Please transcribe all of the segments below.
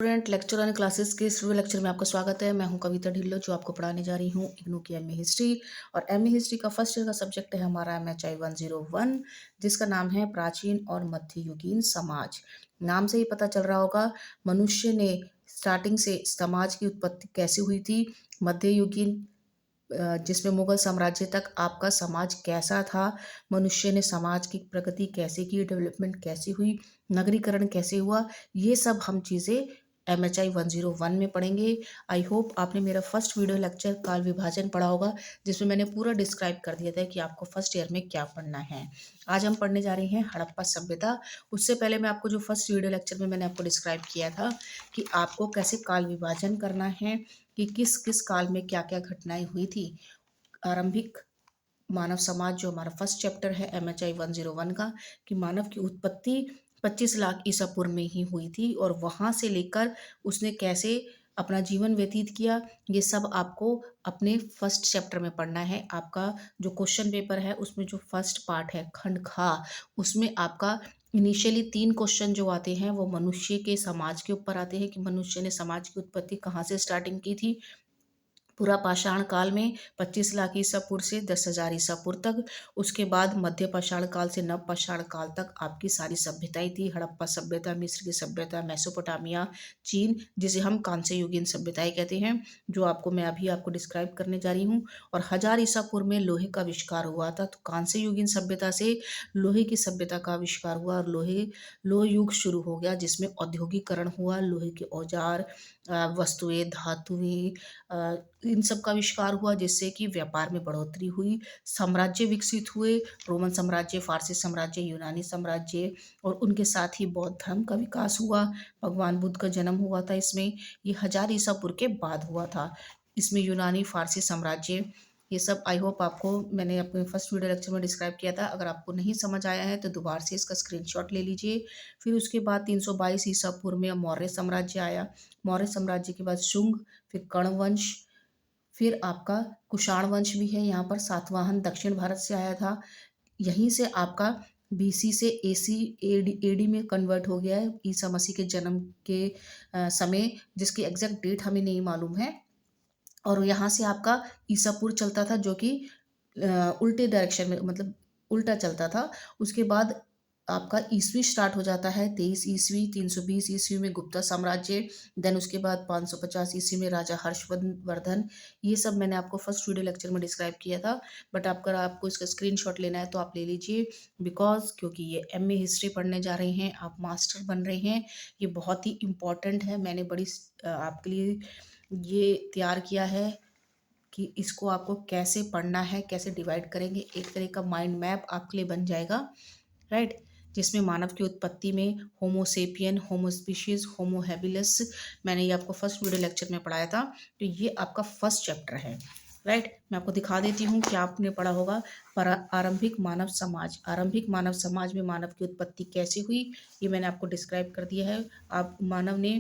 Student lecture and classes के इस video lecture में आपका स्वागत है। मैं हूं कविता ढिल्लो जो आपको पढ़ाने जा रही हूं इग्नू की एमए हिस्ट्री। और एमए हिस्ट्री का फर्स्ट ईयर का सब्जेक्ट है हमारा MHI 101, जिसका नाम है प्राचीन और मध्ययुगीन समाज। नाम से ही पता चल रहा होगा मनुष्य ने स्टार्टिंग से समाज की उत्पत्ति कैसे हुई थी। मध्ययुगीन जिसमें मुगल साम्राज्य तक आपका समाज कैसा था, मनुष्य ने समाज की प्रगति कैसे की, डेवलपमेंट कैसे हुई, नगरीकरण कैसे हुआ, ये सब हम चीज़ें MHI 101 में पढ़ेंगे। आई होप आपने मेरा फर्स्ट वीडियो लेक्चर काल विभाजन पढ़ा होगा, जिसमें मैंने पूरा डिस्क्राइब कर दिया था कि आपको फर्स्ट ईयर में क्या पढ़ना है। आज हम पढ़ने जा रहे हैं हड़प्पा सभ्यता। उससे पहले मैं आपको जो फर्स्ट वीडियो लेक्चर में मैंने आपको डिस्क्राइब किया था कि आपको कैसे काल विभाजन करना है, कि किस किस काल में क्या क्या घटनाएं हुई थी। आरंभिक मानव समाज जो हमारा फर्स्ट चैप्टर है MHI 101 का, कि मानव की उत्पत्ति 25 लाख ईसा पूर्व में ही हुई थी और वहां से लेकर उसने कैसे अपना जीवन व्यतीत किया, ये सब आपको अपने फर्स्ट चैप्टर में पढ़ना है। आपका जो क्वेश्चन पेपर है उसमें जो फर्स्ट पार्ट है खंड खा, उसमें आपका इनिशियली 3 क्वेश्चन जो आते हैं वो मनुष्य के समाज के ऊपर आते हैं कि मनुष्य ने समाज की उत्पत्ति कहाँ से स्टार्टिंग की थी। पूरा पाषाण काल में 25 लाख ईसा पूर्व से 10,000 ईसा पूर्व तक। उसके बाद मध्य पाषाण काल से नव पाषाण काल तक आपकी सारी सभ्यताएं थी। हड़प्पा सभ्यता, मिस्र की सभ्यता, मेसोपोटामिया, चीन, जिसे हम कांस्य युगीन सभ्यताएं कहते हैं, जो आपको मैं अभी आपको डिस्क्राइब करने जा रही हूँ। और 1000 ईसा पूर्व में लोहे का आविष्कार हुआ था, तो कांस्य युगीन सभ्यता से लोहे की सभ्यता का आविष्कार हुआ और लोह युग शुरू हो गया, जिसमें औद्योगिकरण हुआ। लोहे के औजार, वस्तुएं, धातुएं, इन सब का आविष्कार हुआ, जिससे कि व्यापार में बढ़ोतरी हुई। साम्राज्य विकसित हुए, रोमन साम्राज्य, फारसी साम्राज्य, यूनानी साम्राज्य, और उनके साथ ही बौद्ध धर्म का विकास हुआ। भगवान बुद्ध का जन्म हुआ था इसमें, ये 1000 ईसा पूर्व के बाद हुआ था। इसमें यूनानी, फारसी साम्राज्य, ये सब आई होप आपको मैंने अपने फर्स्ट वीडियो लेक्चर में डिस्क्राइब किया था। अगर आपको नहीं समझ आया है तो दोबारा से इसका स्क्रीनशॉट ले लीजिए। फिर उसके बाद 322 ईसा पूर्व में मौर्य साम्राज्य आया। मौर्य साम्राज्य के बाद शुंग, फिर कर्ण वंश, फिर आपका कुषाण वंश भी है यहाँ पर। सातवाहन दक्षिण भारत से आया था। यहीं से आपका BC से AC AD में कन्वर्ट हो गया है, ईसा मसीह के जन्म के समय, जिसकी एग्जैक्ट डेट हमें नहीं मालूम है। और यहाँ से आपका ईसा पूर्व चलता था, जो कि उल्टे डायरेक्शन में, मतलब उल्टा चलता था। उसके बाद आपका ईस्वी स्टार्ट हो जाता है 23 ईस्वी, 320 ईस्वी में गुप्ता साम्राज्य। देन उसके बाद 550 ईस्वी में राजा हर्षवर्धन। ये सब मैंने आपको फर्स्ट वीडियो लेक्चर में डिस्क्राइब किया था, बट अगर आपको इसका स्क्रीनशॉट लेना है तो आप ले लीजिए, बिकॉज क्योंकि ये MA हिस्ट्री पढ़ने जा रहे हैं, आप मास्टर बन रहे हैं, ये बहुत ही इम्पोर्टेंट है। मैंने बड़ी आपके लिए ये तैयार किया है कि इसको आपको कैसे पढ़ना है, कैसे डिवाइड करेंगे, एक तरह का माइंड मैप आपके लिए बन जाएगा, राइट। जिसमें मानव की उत्पत्ति में होमोसेपियन, होमोस्पीशीज, होमो हैबिलिस, मैंने ये आपको फर्स्ट वीडियो लेक्चर में पढ़ाया था, तो ये आपका फर्स्ट चैप्टर है, राइट। मैं आपको दिखा देती हूँ कि आपने पढ़ा होगा पर आरंभिक मानव समाज। आरंभिक मानव समाज में मानव की उत्पत्ति कैसे हुई, ये मैंने आपको डिस्क्राइब कर दिया है। आप मानव ने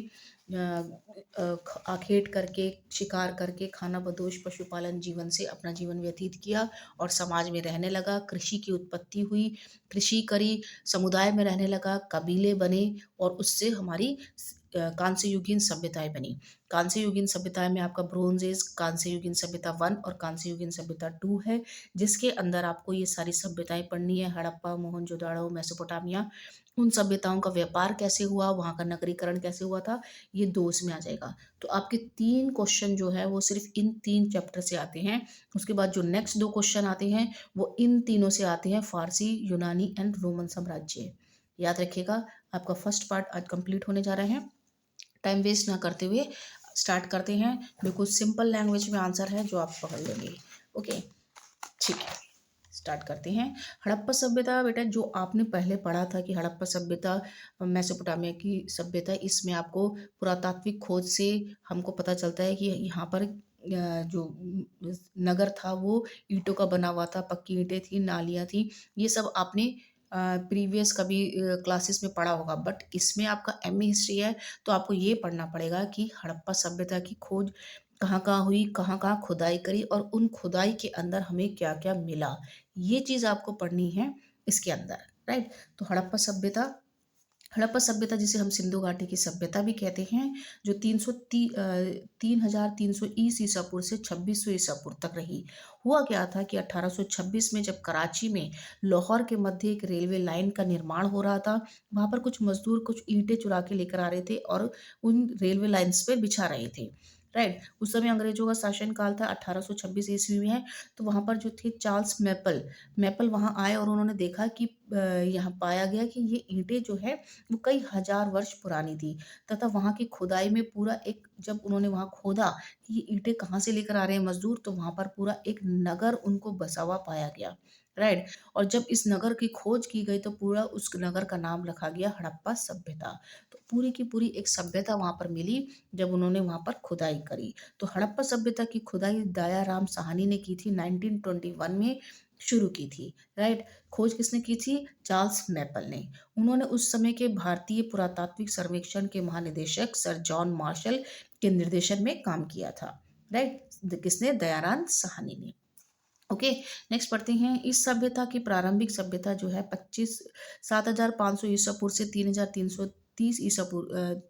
आखेट करके, शिकार करके, खाना बदोश पशुपालन जीवन से अपना जीवन व्यतीत किया और समाज में रहने लगा। कृषि की उत्पत्ति हुई, कृषि करी, समुदाय में रहने लगा, कबीले बने, और उससे हमारी कांस्य युगीन सभ्यताएं बनी। कांस्य युगीन सभ्यताएं में आपका ब्रोंज एज, कांस्य युगीन सभ्यता 1 और कांस्य युगीन सभ्यता 2 है, जिसके अंदर आपको ये सारी सभ्यताएं पढ़नी है। हड़प्पा, मोहनजोदाड़ो, मेसोपोटामिया, उन सभ्यताओं का व्यापार कैसे हुआ, वहाँ का नगरीकरण कैसे हुआ था, ये 2 में आ जाएगा। तो आपके 3 क्वेश्चन जो है वो सिर्फ इन 3 चैप्टर से आते हैं। उसके बाद जो नेक्स्ट 2 क्वेश्चन आते हैं वो इन तीनों से आते हैं, फारसी, यूनानी एंड रोमन साम्राज्य। याद रखिएगा, आपका फर्स्ट पार्ट आज कंप्लीट होने जा रहा है। टाइम वेस्ट ना करते हुए स्टार्ट करते हैं। बिल्कुल सिंपल लैंग्वेज में आंसर है जो आप पकड़ लेंगे। ओके, ठीक है, स्टार्ट करते हैं। हड़प्पा सभ्यता, बेटा जो आपने पहले पढ़ा था कि हड़प्पा सभ्यता मेसोपोटामिया की सभ्यता, इसमें आपको पुरातात्विक खोज से हमको पता चलता है कि यहाँ पर जो नगर था वो ईंटों का बना हुआ था, पक्की ईंटें थी, नालियाँ थी। ये सब आपने प्रीवियस कभी क्लासेस में पढ़ा होगा, बट इसमें आपका MA हिस्ट्री है, तो आपको ये पढ़ना पड़ेगा कि हड़प्पा सभ्यता की खोज कहाँ कहाँ हुई, कहाँ कहाँ खुदाई करी, और उन खुदाई के अंदर हमें क्या क्या मिला, ये चीज़ आपको पढ़नी है इसके अंदर, राइट। तो हड़प्पा सभ्यता हड़प्पा सभ्यता जिसे हम सिंधु घाटी की सभ्यता भी कहते हैं, जो 3,300 ईसा पूर्व से 2600 ईसा पूर्व तक रही। हुआ क्या था कि 1826 में जब कराची में लाहौर के मध्य एक रेलवे लाइन का निर्माण हो रहा था, वहां पर कुछ मजदूर कुछ ईंटें चुरा के लेकर आ रहे थे और उन रेलवे लाइंस पे बिछा रहे थे। राइट, उस समय अंग्रेजों का शासन काल था, 1826 ईस्वी में है। तो वहां पर जो थे चार्ल्स मैपल मैपल वहां आए और उन्होंने देखा कि यहाँ पाया गया कि ये ईंटें जो है वो कई हजार वर्ष पुरानी थी, तथा वहाँ की खुदाई में पूरा एक जब उन्होंने वहाँ खोदा कि ये ईंटें कहाँ से लेकर आ रहे हैं मजदूर, तो वहाँ पर पूरा एक नगर उनको बसा हुआ पाया गया। राइट, और जब इस नगर की खोज की गई तो पूरा उस नगर का नाम रखा गया हड़प्पा सभ्यता। तो पूरी की पूरी एक सभ्यता वहां पर मिली जब उन्होंने वहां पर खुदाई करी। तो हड़प्पा सभ्यता की खुदाई दयाराम साहनी ने की थी, 1921 में शुरू की थी। राइट, खोज किसने की थी? चार्ल्स मैपल ने। उन्होंने उस समय के भारतीय पुरातात्विक सर्वेक्षण के महानिदेशक सर जॉन मार्शल के निर्देशन में काम किया था। राइट, किसने? दयाराम साहनी ने। ओके, नेक्स्ट पढ़ते हैं। इस सभ्यता की प्रारंभिक सभ्यता जो है 7,500 ईसा पूर्व से 3,330 ईसा पूर्व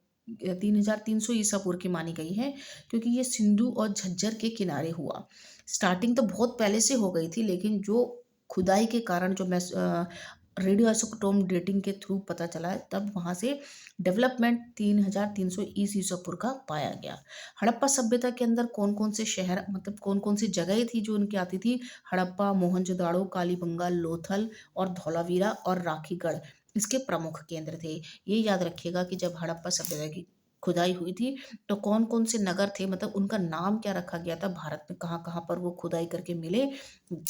3,300 ईसा पूर्व की मानी गई है, क्योंकि ये सिंधु और झज्जर के किनारे हुआ। स्टार्टिंग तो बहुत पहले से हो गई थी, लेकिन जो खुदाई के कारण जो मैं रेडियो आइसोटोप डेटिंग के थ्रू पता चला है, तब वहां से डेवलपमेंट 3,300 ईसा पूर्व का पाया गया। हड़प्पा सभ्यता के अंदर कौन कौन से शहर, मतलब कौन कौन सी जगह थी जो उनकी आती थी? हड़प्पा, मोहनजोदाड़ो, कालीबंगा, लोथल और धौलावीरा और राखीगढ़ इसके प्रमुख केंद्र थे। ये याद रखिएगा कि जब हड़प्पा सभ्यता की खुदाई हुई थी तो कौन कौन से नगर थे, मतलब उनका नाम क्या रखा गया था, भारत में कहाँ कहाँ पर वो खुदाई करके मिले।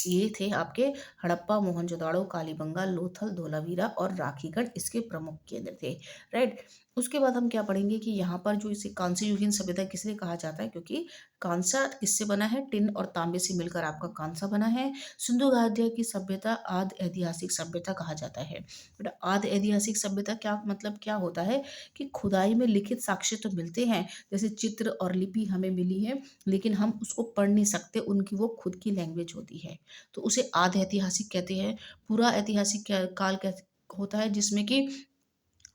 ये थे आपके हड़प्पा, मोहनजोदाड़ो, कालीबंगा, लोथल, धोलावीरा और राखीगढ़ इसके प्रमुख केंद्र थे। राइट, उसके बाद हम क्या पढ़ेंगे कि यहाँ पर जो इसे कांस्य युगीन सभ्यता किसलिए कहा जाता है, क्योंकि कांसा किससे बना है? टिन और तांबे से मिलकर आपका कांसा बना है। सिंधु घाटी की सभ्यता आदि ऐतिहासिक सभ्यता कहा जाता है। बेटा, आदि ऐतिहासिक सभ्यता क्या मतलब क्या होता है कि खुदाई में लिखित साक्ष्य तो मिलते हैं, जैसे चित्र और लिपि हमें मिली है, लेकिन हम उसको पढ़ नहीं सकते, उनकी वो खुद की लैंग्वेज होती है, तो उसे आदि ऐतिहासिक कहते हैं। पूरा ऐतिहासिक काल होता है जिसमें कि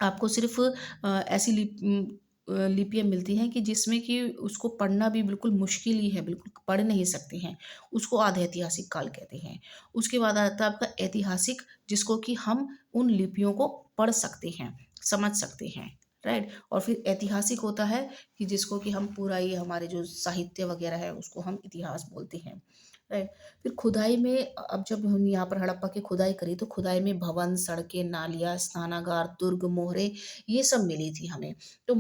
आपको सिर्फ ऐसी लिपियाँ मिलती हैं कि जिसमें कि उसको पढ़ना भी बिल्कुल मुश्किल ही है, बिल्कुल पढ़ नहीं सकते हैं, उसको आधे ऐतिहासिक काल कहते हैं। उसके बाद आता है आपका ऐतिहासिक, जिसको कि हम उन लिपियों को पढ़ सकते हैं, समझ सकते हैं। राइट, और फिर ऐतिहासिक होता है कि जिसको कि हम पूरा ये हमारे जो साहित्य वगैरह है उसको हम इतिहास बोलते हैं। राइट, फिर खुदाई में अब जब हम यहाँ पर हड़प्पा की खुदाई करी तो खुदाई में भवन, सड़कें, नालियाँ, स्नानागार, दुर्ग, मोहरे ये सब मिली थी हमें। तो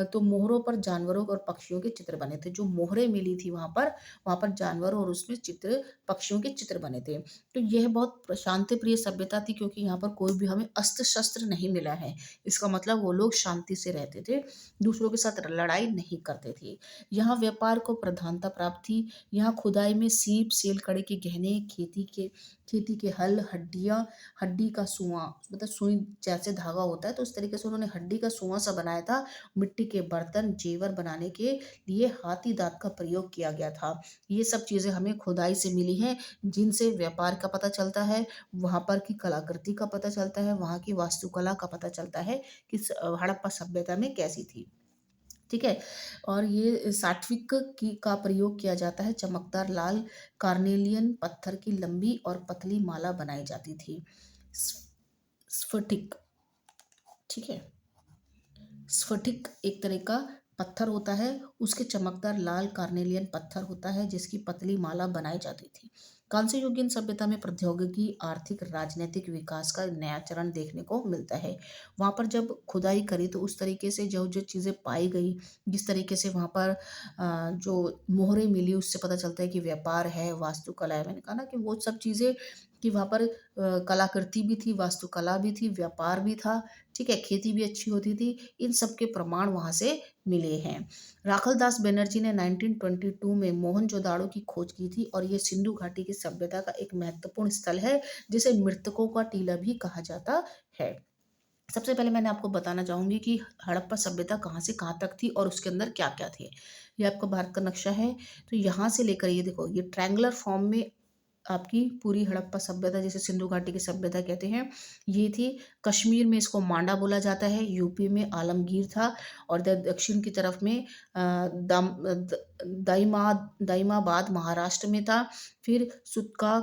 तो मोहरों पर जानवरों और पक्षियों के चित्र बने थे। जो मोहरें मिली थी वहाँ पर जानवर और उसमें चित्र, पक्षियों के चित्र बने थे। तो यह बहुत शांति प्रिय सभ्यता थी, क्योंकि यहाँ पर कोई भी हमें अस्त्र शस्त्र नहीं मिला है। इसका मतलब वो लोग शांति से रहते थे, दूसरों के साथ लड़ाई नहीं करते थे। यहाँ व्यापार को प्रधानता प्राप्त थी। यहाँ खुदाई में सीप, सेल, कड़े के गहने, खेती के हल, हड्डी का सुआ, मतलब सुई जैसे धागा होता है तो उस तरीके से उन्होंने हड्डी का सुआ सा बनाया था। मिट्टी के बर्तन, जेवर बनाने के लिए हाथी दांत का प्रयोग किया गया था। ये सब चीजें हमें खुदाई से मिली हैं, जिनसे व्यापार का पता चलता है, वहां पर की कलाकृति का पता चलता है, वहां की वास्तुकला का पता चलता है कि हड़प्पा सभ्यता में कैसी थी। ठीक है, और ये सात्विक की का प्रयोग किया जाता है। चमकदार लाल कार्नेलियन पत्थर की लंबी और पतली माला बनाई जाती थी। स्फटिक, ठीक है, स्फटिक एक तरह का पत्थर होता है, उसके चमकदार लाल कार्नेलियन पत्थर होता है जिसकी पतली माला बनाई जाती थी। कांस्य युगीन सभ्यता में प्रौद्योगिकी, आर्थिक, राजनीतिक विकास का नया चरण देखने को मिलता है। वहाँ पर जब खुदाई करी तो उस तरीके से जो जो चीज़ें पाई गई, जिस तरीके से वहाँ पर जो मोहरें मिली उससे पता चलता है कि व्यापार है, वास्तुकला है। मैंने कहा ना कि वो सब चीज़ें कि वहाँ पर कलाकृति भी थी, वास्तुकला भी थी, व्यापार भी था। ठीक है, खेती भी अच्छी होती थी। इन सब के प्रमाण वहाँ से मिले हैं। राखल दास बनर्जी ने 1922 में मोहनजोदाड़ो की खोज की थी और ये सिंधु घाटी की सभ्यता का एक महत्वपूर्ण स्थल है, जिसे मृतकों का टीला भी कहा जाता है। सबसे पहले मैंने आपको बताना चाहूंगी कि हड़प्पा सभ्यता कहाँ से कहाँ तक थी और उसके अंदर क्या क्या थे। ये आपका भारत का नक्शा है। तो यहाँ से लेकर ये देखो, ये ट्रायंगुलर फॉर्म में आपकी पूरी हड़प्पा सभ्यता, जिसे सिंधु घाटी की सभ्यता कहते हैं, ये थी। कश्मीर में इसको मांडा बोला जाता है, यूपी में आलमगीर था, और दक्षिण की तरफ में दाइमाबाद महाराष्ट्र में था। फिर सुत्का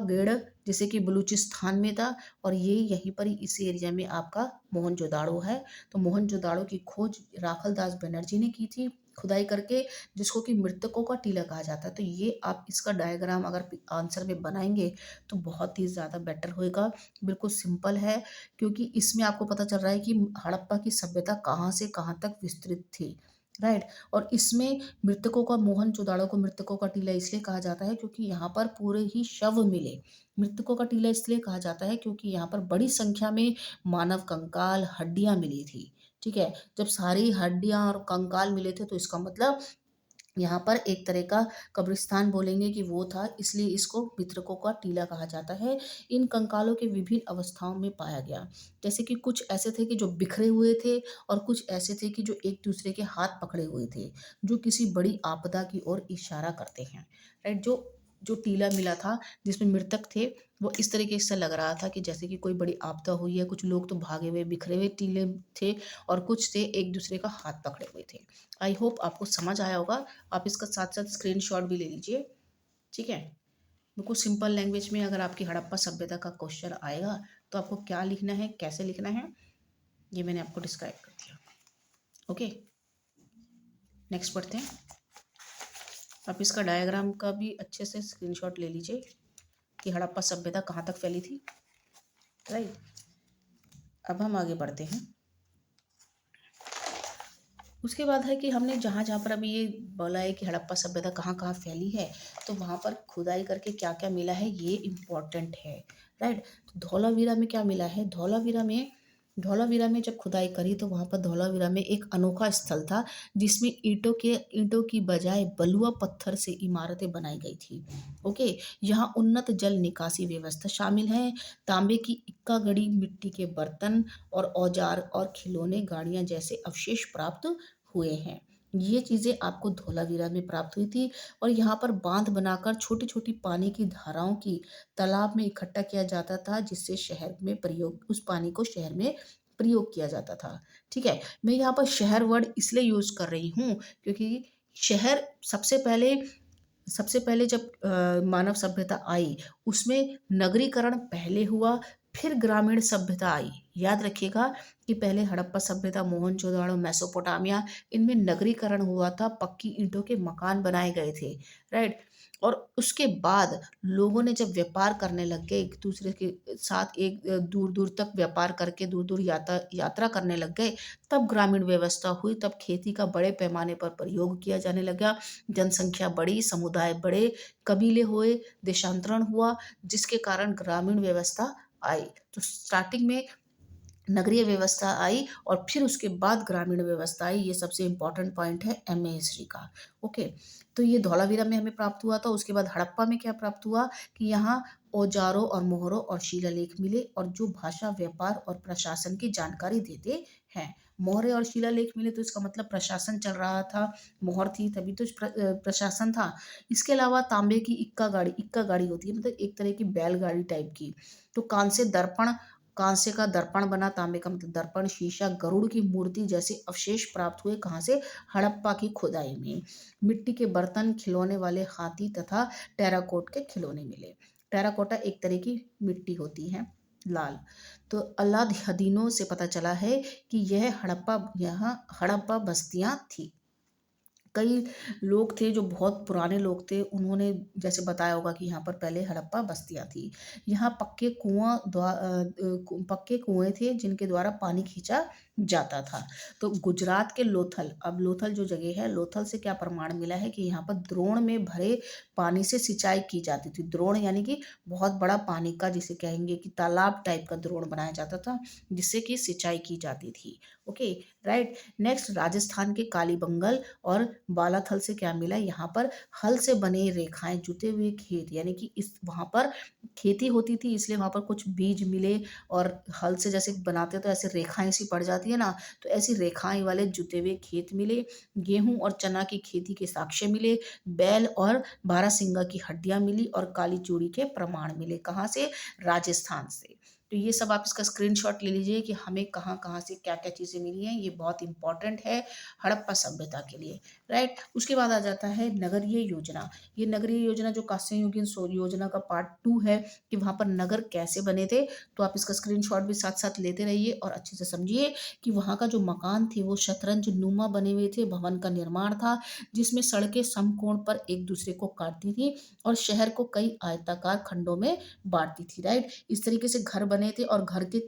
जैसे कि बलूचिस्तान में था, और ये यहीं पर ही इस एरिया में आपका मोहनजोदाड़ो है। तो मोहनजोदाड़ो की खोज राखल दास बनर्जी ने की थी, खुदाई करके, जिसको कि मृतकों का टीला कहा जाता है। तो ये आप इसका डायग्राम अगर आंसर में बनाएंगे तो बहुत ही ज़्यादा बेटर होएगा। बिल्कुल सिंपल है, क्योंकि इसमें आपको पता चल रहा है कि हड़प्पा की सभ्यता कहाँ से कहाँ तक विस्तृत थी, राइट। और इसमें मृतकों का, मोहनजोदाड़ो को मृतकों का टीला इसलिए कहा जाता है क्योंकि यहाँ पर पूरे ही शव मिले। मृतकों का टीला इसलिए कहा जाता है क्योंकि यहाँ पर बड़ी संख्या में मानव कंकाल, हड्डियां मिली थी। ठीक है, जब सारी हड्डियां और कंकाल मिले थे तो इसका मतलब यहाँ पर एक तरह का कब्रिस्तान बोलेंगे कि वो था, इसलिए इसको मृतकों का टीला कहा जाता है। इन कंकालों के विभिन्न अवस्थाओं में पाया गया, जैसे कि कुछ ऐसे थे कि जो बिखरे हुए थे, और कुछ ऐसे थे कि जो एक दूसरे के हाथ पकड़े हुए थे, जो किसी बड़ी आपदा की ओर इशारा करते हैं, राइट। जो जो टीला मिला था जिसमें मृतक थे, वो इस तरीके से लग रहा था कि जैसे कि कोई बड़ी आपदा हुई है। कुछ लोग तो भागे हुए बिखरे हुए टीले थे, और कुछ थे एक दूसरे का हाथ पकड़े हुए थे। आई होप आपको समझ आया होगा। आप इसका साथ साथ स्क्रीनशॉट भी ले लीजिए, ठीक है। बिल्कुल सिंपल लैंग्वेज में अगर आपकी हड़प्पा सभ्यता का क्वेश्चन आएगा तो आपको क्या लिखना है, कैसे लिखना है, ये मैंने आपको डिस्क्राइब कर दिया। ओके, नेक्स्ट पढ़ते हैं। आप इसका डायग्राम का भी अच्छे से स्क्रीनशॉट ले लीजिए कि हड़प्पा सभ्यता कहाँ तक फैली थी, राइट। अब हम आगे बढ़ते हैं। उसके बाद है कि हमने जहाँ जहाँ पर अभी ये बोला है कि हड़प्पा सभ्यता कहाँ कहाँ फैली है, तो वहाँ पर खुदाई करके क्या क्या मिला है ये इम्पोर्टेंट है, राइट। तो धौलावीरा में क्या मिला है, धौलावीरा में जब खुदाई करी तो वहाँ पर धौलावीरा में एक अनोखा स्थल था, जिसमें ईंटों की बजाय बलुआ पत्थर से इमारतें बनाई गई थी। ओके, यहाँ उन्नत जल निकासी व्यवस्था शामिल है। तांबे की इक्का गड़ी मिट्टी के बर्तन और औजार और खिलौने, गाड़ियां जैसे अवशेष प्राप्त हुए हैं। ये चीज़ें आपको धोलावीरा में प्राप्त हुई थी। और यहाँ पर बांध बनाकर छोटी छोटी पानी की धाराओं की तालाब में इकट्ठा किया जाता था, जिससे शहर में प्रयोग, उस पानी को शहर में प्रयोग किया जाता था। ठीक है, मैं यहाँ पर शहर वर्ड इसलिए यूज कर रही हूँ क्योंकि शहर सबसे पहले जब मानव सभ्यता आई, उसमें नगरीकरण पहले हुआ, फिर ग्रामीण सभ्यता आई। याद रखिएगा कि पहले हड़प्पा सभ्यता, मोहनजोदाड़ो, मेसोपोटामिया, इनमें नगरीकरण हुआ था, पक्की ईंटों के मकान बनाए गए थे, राइट। और उसके बाद लोगों ने जब व्यापार करने लग गए, एक दूसरे के साथ एक दूर दूर तक व्यापार करके दूर दूर यात्रा करने लग गए, तब ग्रामीण व्यवस्था हुई, तब खेती का बड़े पैमाने पर प्रयोग किया जाने लगा। जनसंख्या बढ़ी, समुदाय बढ़े, कबीले हुए, देशांतरण हुआ, जिसके कारण ग्रामीण व्यवस्था आई। तो स्टार्टिंग में नगरीय व्यवस्था आई और फिर उसके बाद ग्रामीण व्यवस्था आई। ये सबसे इंपॉर्टेंट पॉइंट है एमए हिस्ट्री का। ओके, तो ये धौलावीरा में हमें प्राप्त हुआ था। उसके बाद हड़प्पा में क्या प्राप्त हुआ कि यहाँ औजारों और मोहरों और शिलालेख मिले, और जो भाषा, व्यापार और प्रशासन की जानकारी देते हैं। मोहरे और शिलालेख मिले तो इसका मतलब प्रशासन चल रहा था, मोहर थी तभी तो प्रशासन था। इसके अलावा तांबे की इक्का गाड़ी होती है, मतलब एक तरह की बैलगाड़ी टाइप की। तो कांसे का दर्पण बना, तांबे का मतलब दर्पण, शीशा, गरुड़ की मूर्ति जैसे अवशेष प्राप्त हुए। कहाँ से, हड़प्पा की खुदाई में। मिट्टी के बर्तन, खिलौने वाले हाथी तथा टेराकोट के खिलौने मिले। टेराकोटा एक तरह की मिट्टी होती है, लाल। तो अल्लादीनों से पता चला है कि यहाँ हड़प्पा बस्तियां थी। कई लोग थे जो बहुत पुराने लोग थे, उन्होंने जैसे बताया होगा कि यहाँ पर पहले हड़प्पा बस्तियां थी। यहाँ पक्के कुएं थे जिनके द्वारा पानी खींचा जाता था। तो गुजरात के लोथल, अब लोथल जो जगह है, लोथल से क्या प्रमाण मिला है कि यहाँ पर द्रोण में भरे पानी से सिंचाई की जाती थी। द्रोण यानी कि बहुत बड़ा पानी का, जिसे कहेंगे कि तालाब टाइप का द्रोण बनाया जाता था, जिससे कि सिंचाई की जाती थी। Okay, right. नेक्स्ट, राजस्थान के कालीबंगल और बालाथल से क्या मिला, यहाँ पर हल से बने रेखाएं, जुते हुए खेत, यानी कि इस वहाँ पर खेती होती थी इसलिए वहाँ पर कुछ बीज मिले, और हल से जैसे बनाते तो ऐसे रेखाएं सी पड़ जाती है ना, तो ऐसी रेखाएं वाले जुते हुए खेत मिले। गेहूं और चना की खेती के साक्ष्य मिले। बैल और बारहसिंगा की हड्डियां मिली और काली चूड़ी के प्रमाण मिले। कहाँ से? राजस्थान से। तो ये सब आप इसका स्क्रीनशॉट ले लीजिए कि हमें कहाँ कहाँ से क्या क्या चीज़ें मिली हैं, ये बहुत इंपॉर्टेंट है हड़प्पा सभ्यता के लिए। राइट, उसके बाद आ जाता है नगरीय योजना। ये नगरीय योजना जो कांस्ययुगीन योजना का पार्ट 2 है कि वहाँ पर नगर कैसे बने थे। तो आप इसका स्क्रीनशॉट भी साथ साथ लेते रहिए और अच्छे से समझिए कि वहाँ का जो मकान थे वो शतरंज नुमा बने हुए थे। भवन का निर्माण था जिसमें सड़कें समकोण पर एक दूसरे को काटती थी और शहर को कई आयताकार खंडों में बांटती थी। राइट, इस तरीके से घर बने थे और घर के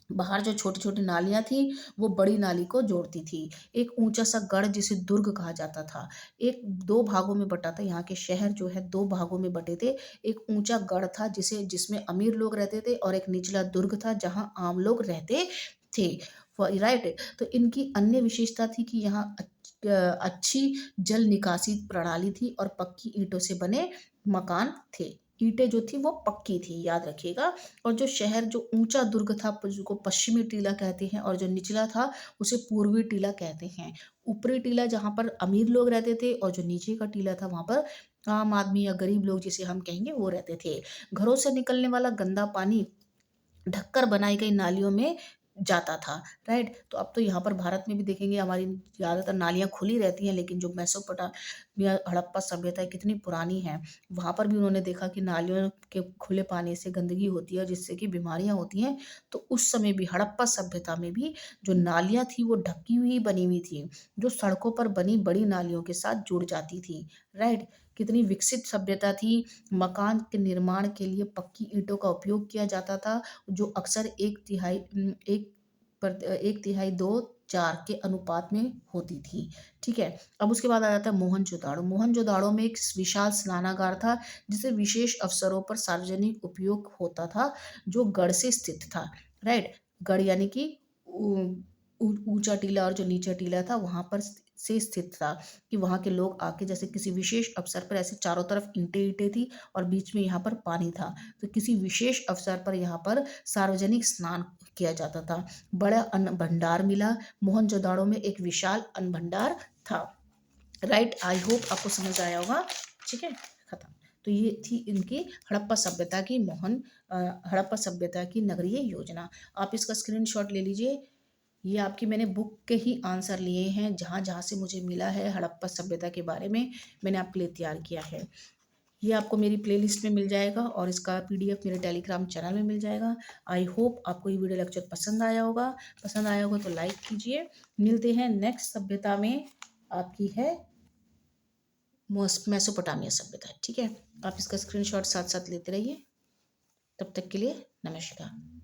बाहर जो छोटी छोटी नालियां थी वो बड़ी नाली को जोड़ती थी। एक ऊंचा सा गढ़ जिसे दुर्ग कहा जाता था, एक दो भागों में बटा था। यहाँ के शहर जो है दो भागों में बटे थे। एक ऊंचा गढ़ था जिसमें अमीर लोग रहते थे और एक निचला दुर्ग था जहाँ आम लोग रहते थे। राइट, तो इनकी अन्य विशेषता थी कि यहाँ अच्छी जल निकासी प्रणाली थी और पक्की ईंटों से बने मकान थे। ईंटें जो थी वो पक्की थी, याद रखिएगा। और जो शहर जो ऊंचा दुर्ग था जिसको पश्चिमी टीला कहते हैं, और जो निचला था उसे पूर्वी टीला कहते हैं। ऊपरी टीला जहाँ पर अमीर लोग रहते थे और जो नीचे का टीला था वहां पर आम आदमी या गरीब लोग जिसे हम कहेंगे वो रहते थे। घरों से निकलने वाला गंदा पानी ढककर बनाई गई नालियों में जाता था। राइट, तो अब तो यहाँ पर भारत में भी देखेंगे हमारी ज़्यादातर नालियाँ खुली रहती हैं, लेकिन जो मेसोपोटामिया हड़प्पा सभ्यता है कितनी पुरानी है, वहाँ पर भी उन्होंने देखा कि नालियों के खुले पानी से गंदगी होती है जिससे कि बीमारियाँ होती हैं। तो उस समय भी हड़प्पा सभ्यता में भी जो नालियाँ थी वो ढकी हुई बनी हुई थी, जो सड़कों पर बनी बड़ी नालियों के साथ जुड़ जाती थी। राइट, कितनी विकसित सभ्यता थी। मकान के निर्माण के लिए पक्की ईंटों का उपयोग किया जाता था, जो अक्सर एक तिहाई दो चार के अनुपात में होती थी। ठीक है, अब उसके बाद आ जाता है मोहनजोदाड़ो। मोहनजोदाड़ो में एक विशाल स्नानागार था जिसे विशेष अवसरों पर सार्वजनिक उपयोग होता था, जो गढ़ से स्थित था। राइट, गढ़ यानी कि ऊंचा टीला और जो नीचा टीला था वहां पर से स्थित था कि वहां के लोग आके जैसे किसी विशेष अवसर पर, ऐसे चारों तरफ ईंटें ईंटें थी और बीच में यहाँ पर पानी था, तो किसी विशेष अवसर पर यहाँ पर सार्वजनिक स्नान किया जाता था। बड़ा अन्न भंडार मिला। मोहनजोदाड़ो में एक विशाल अन्न भंडार था। राइट, आई होप आपको समझ आया होगा। ठीक है, खत्म। तो ये थी इनकी हड़प्पा सभ्यता की नगरीय योजना। आप इसका स्क्रीनशॉट ले लीजिए। ये आपकी मैंने बुक के ही आंसर लिए हैं, जहाँ जहाँ से मुझे मिला है हड़प्पा सभ्यता के बारे में मैंने आपके लिए तैयार किया है। ये आपको मेरी प्लेलिस्ट में मिल जाएगा और इसका पीडीएफ मेरे टेलीग्राम चैनल में मिल जाएगा। आई होप आपको ये वीडियो लेक्चर पसंद आया होगा तो लाइक कीजिए। मिलते हैं नेक्स्ट सभ्यता में, आपकी है मेसोपोटामिया सभ्यता। ठीक है, आप इसका स्क्रीनशॉट साथ साथ लेते रहिए। तब तक के लिए नमस्कार।